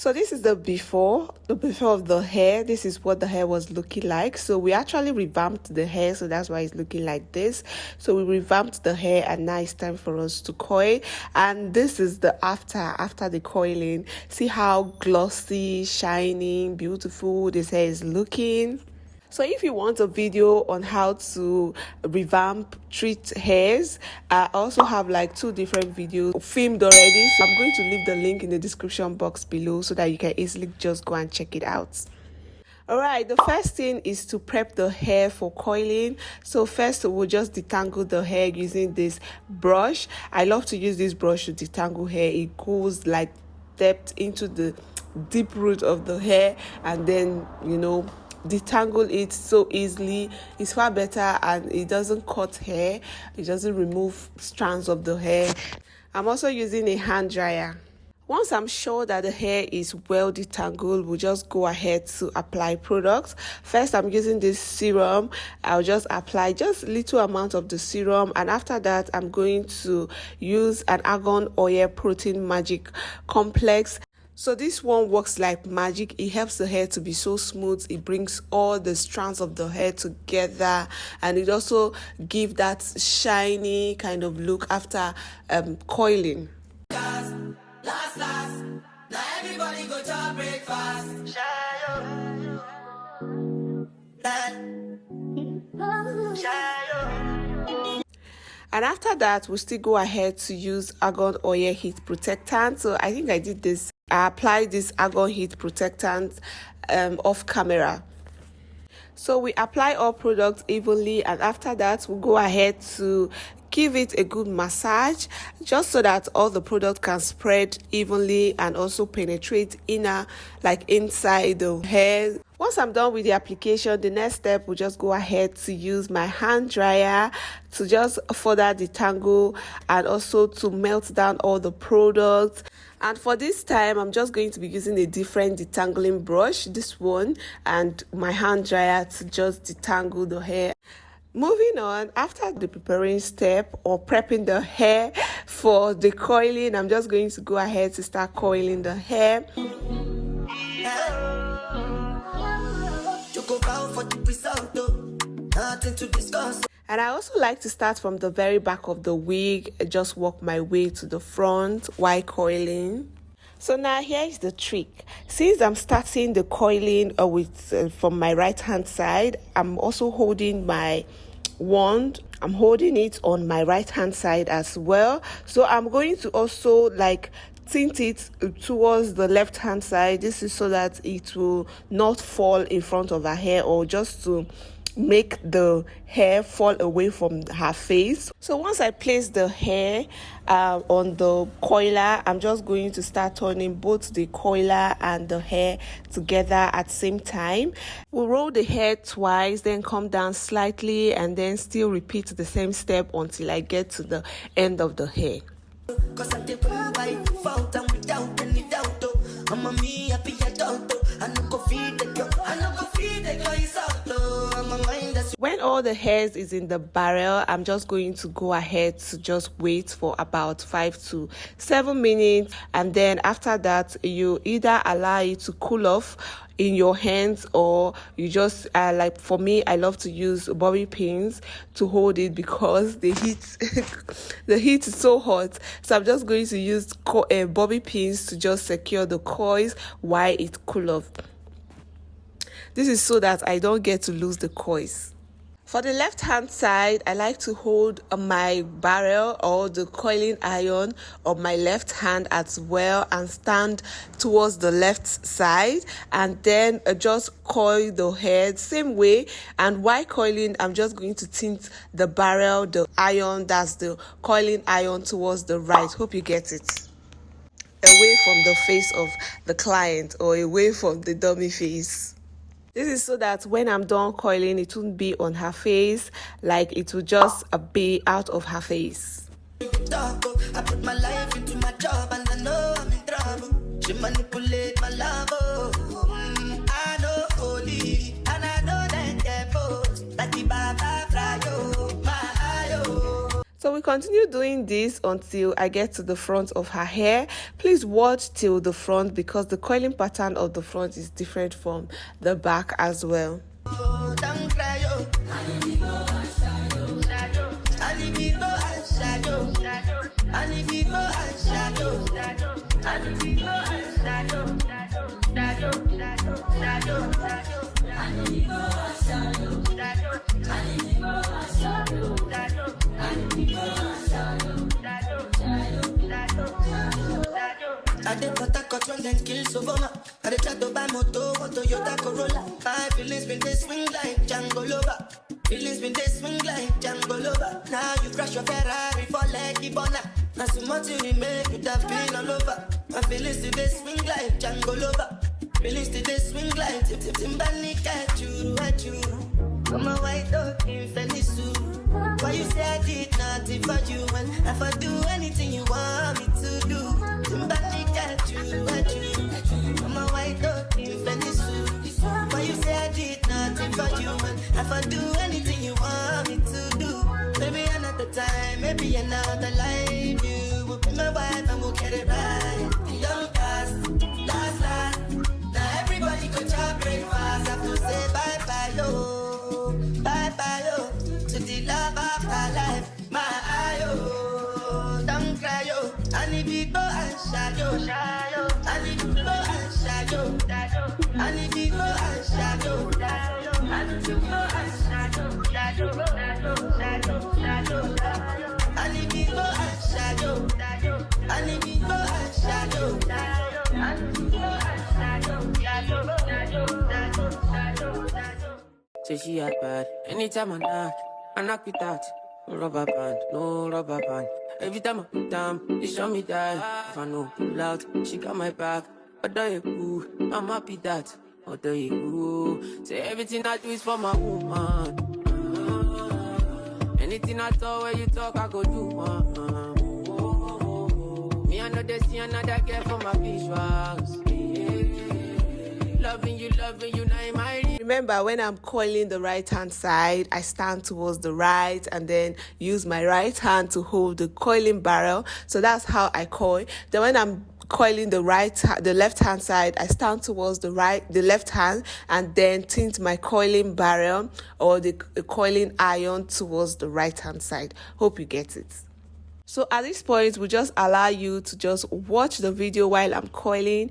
So this is the before of the hair. This is what the hair was looking like. So we actually revamped the hair, so that's why it's looking like this. So we revamped the hair, and now it's time for us to coil. And this is the after the coiling. See how glossy, shining, beautiful this hair is looking. So if you want a video on how to revamp treat hairs, I also have like 2 different videos filmed already. So I'm going to leave the link in the description box below so that you can easily just go and check it out. Alright, the first thing is to prep the hair for coiling. So first we'll just detangle the hair using this brush. I love to use this brush to detangle hair. It goes like depth into the deep root of the hair, and then detangle it so easily. It's far better, and it doesn't cut hair. It doesn't remove strands of the hair. I'm also using a hand dryer. Once I'm sure that the hair is well detangled, we'll just go ahead to apply products. First, I'm using this serum. I'll just apply just a little amount of the serum, and after that, I'm going to use an argan oil protein magic complex. So this one works like magic. It helps the hair to be so smooth. It brings all the strands of the hair together, and it also gives that shiny kind of look after coiling. Last, now everybody go to breakfast. And after that, we'll still go ahead to use argan oil heat protectant. So I think I did this. I applied this argan heat protectant off camera. So we apply all products evenly, and after that, we'll go ahead to give it a good massage, just so that all the product can spread evenly and also penetrate inside the hair. Once I'm done with the application, the next step will just go ahead to use my hand dryer to just further detangle and also to melt down all the products. And for this time, I'm just going to be using a different detangling brush, this one, and my hand dryer to just detangle the hair. Moving on, after the preparing step or prepping the hair for the coiling, I'm just going to go ahead to start coiling the hair. And I also like to start from the very back of the wig, just work my way to the front while coiling. So now here is the trick. Since I'm starting the coiling from my right hand side, I'm also holding my wand. I'm holding it on my right hand side as well. So I'm going to also tint it towards the left hand side. This is so that it will not fall in front of her hair, or just to make the hair fall away from her face. So once I place the hair on the coiler, I'm just going to start turning both the coiler and the hair together at the same time. We'll roll the hair twice, then come down slightly, and then still repeat the same step until I get to the end of the hair. When all the hairs is in the barrel, I'm just going to go ahead to just wait for about 5 to 7 minutes, and then after that, you either allow it to cool off in your hands, or you just for me, I love to use bobby pins to hold it because the heat is so hot. So I'm just going to use bobby pins to just secure the coils while it cool off. This is so that I don't get to lose the coils. For the left hand side, I like to hold my barrel or the coiling iron on my left hand as well, and stand towards the left side, and then just coil the hair same way. And while coiling, I'm just going to tint the barrel, the iron, that's the coiling iron, towards the right. Hope you get it. Away from the face of the client, or away from the dummy face. This is so that when I'm done coiling, it won't be on her face, it will just be out of her face. I put my life into my job, and I know I'm in trouble. She manipulate my love. I know holy, and I know that devil, that the Baba fly, my So we continue doing this until I get to the front of her hair. Please watch till the front because the coiling pattern of the front is different from the back as well. I did what I got when then kill Sovoma. I did try to buy moto, Toyota Corolla. My feelings when they swing like Django Lover. Feelings when they swing like Django Lover. Now you crash your Ferrari for Leggy Bona. Now so much you make you have been all over. My feelings today swing like Django Lover. Feelings today swing like Timbani at you. I'm a white dog in Fenisu. Why you say I did nothing for you? And if I do anything you want me to do, Timbani at you. I'm a white dog in Fenisu. Why you say I did nothing for you? And if I do anything you want me to do, maybe another time, maybe another life. You will be my wife and we'll get it right. Young last. Now everybody could try breakfast. Have to say bye-bye, yo. Bye-bye, yo. To the love of my life. My eye, don't cry, yo. I need people and shadow. I need people and shadow. I need people and shadow. I need people and shadow. I need people and shadow. I need people and shadow. Say she act bad. Anytime I knock it out. No rubber band. Every time I put down, they show me that. If I know pull out, she got my back. Although you cool, I'm happy that. Although you cool, say everything I do is for my woman. Anything I talk, where you talk, I go do. Me, I know they see another girl for my visuals. Loving you, now in my. Remember, when I'm coiling the right hand side, I stand towards the right and then use my right hand to hold the coiling barrel. So that's how I coil. Then when I'm coiling the left hand side, I stand towards the left hand and then tint my coiling barrel or the coiling iron towards the right hand side. Hope you get it. So at this point, we just allow you to just watch the video while I'm coiling.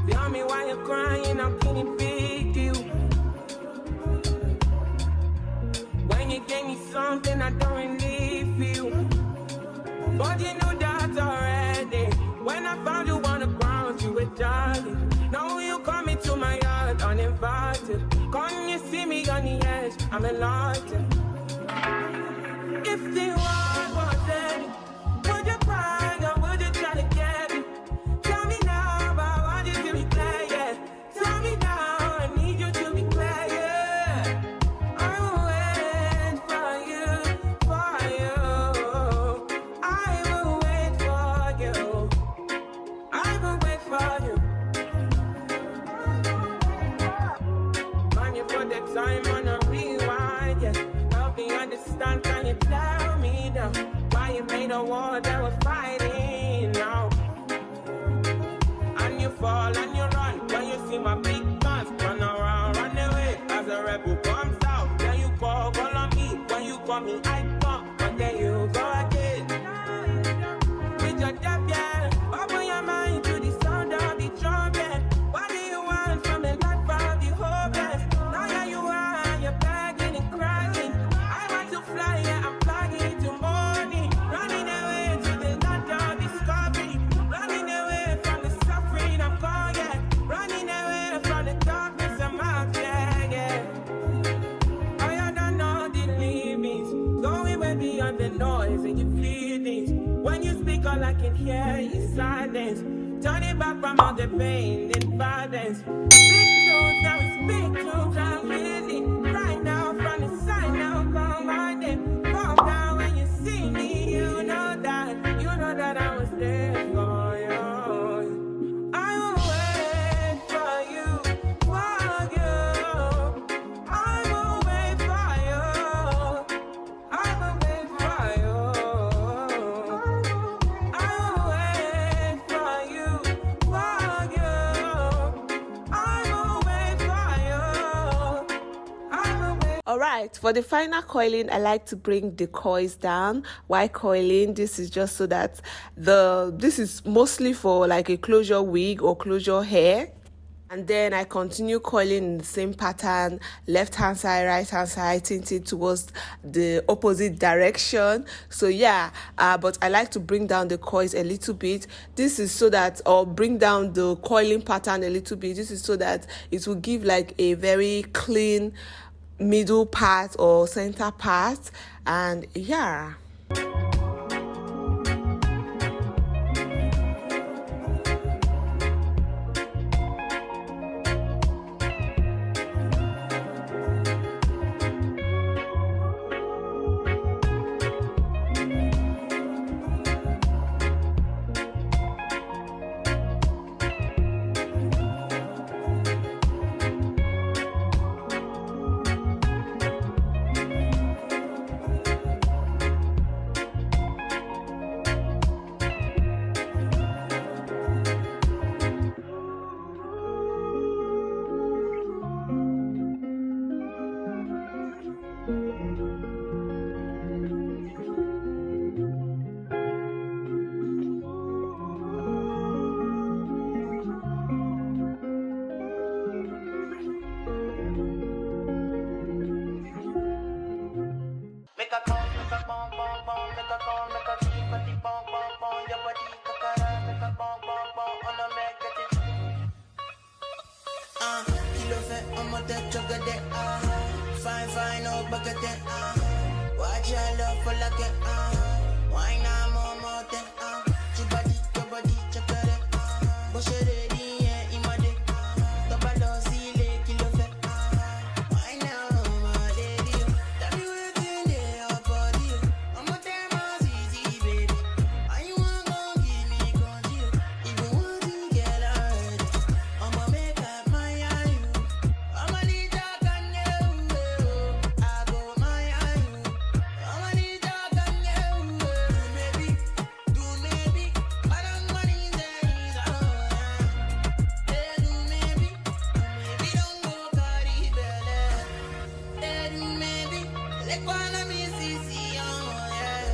Tell me why you're crying, I'm getting big deal. When you gave me something I don't really feel, but you knew that already. When I found you on the ground, you were darling. Now you come into my yard uninvited. Come you see me on the edge, I'm enlightened. If the world was ending, would you cry or would you try to get it? Tell me now, I want you to be clear, yeah. Tell me now, I need you to be clear, yeah. I will wait for you. I will wait for you. I will wait for you. Man, you put the time on a rewind, yeah. Help me understand, can you tell me now why you made a war that was fighting now? And you fall and you run when you see my big guns. Run around, run away as a rebel comes out. Then you call on me, when you call me I come, but then you go again. With your death, yeah, open your mind to the sound of the trumpet. What do you want from a life of the hopeless? Now that you are, you're begging and crying. I want to fly, yeah, I'm flying to morning. Running away to the land of discovery. Running away from the suffering I'm going, yeah. Running away from the darkness I'm out, yeah. I don't know the limits. Going way beyond the noise and your feelings. When you speak, all I can hear is silence. Turning back from all the pain and violence. Big truth, now it's big truth, I'm feeling. Right now, from the side now, come on then. Calm down when you see me, Alright, for the final coiling, I like to bring the coils down. Why coiling? This is just so that this is mostly for like a closure wig or closure hair. And then I continue coiling in the same pattern, left hand side, right hand side, tinted towards the opposite direction. So yeah, but I like to bring down the coils a little bit. This is so that, or bring down the coiling pattern a little bit. This is so that it will give like a very clean middle part or center part. And yeah. Make a call, make a bong, bong, bong, make a call, make a tea, party, bong, bong, bong, your body, kakara, make a bong, bong, bong, on a make it. Kilo fe, omo te chogade, fine, fine, no bagate, watch your love for like it, why not more te, your body, chakare, bush it, yeah, imade, double zile, kilo fe, why now, my lady, tell me within your body, I'm a damn easy, baby, and you want to give me control, even want to get already, I'ma make up my eye, I'ma need your kanye, I go my eye, I'ma need your kanye, maybe, do maybe, I don't money there is do maybe don't go carry belly, do maybe, like one of me see, yeah,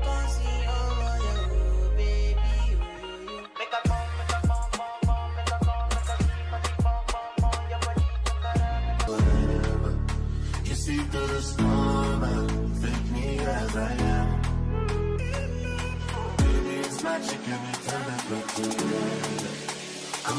come see, yeah, baby, make a bong, make a bong, bong, bong, make a call, make a tea, party, bong, bong, bong, your body, kakara. You see through the storm, take me as I am. Baby, it's magic and it's everything. I'm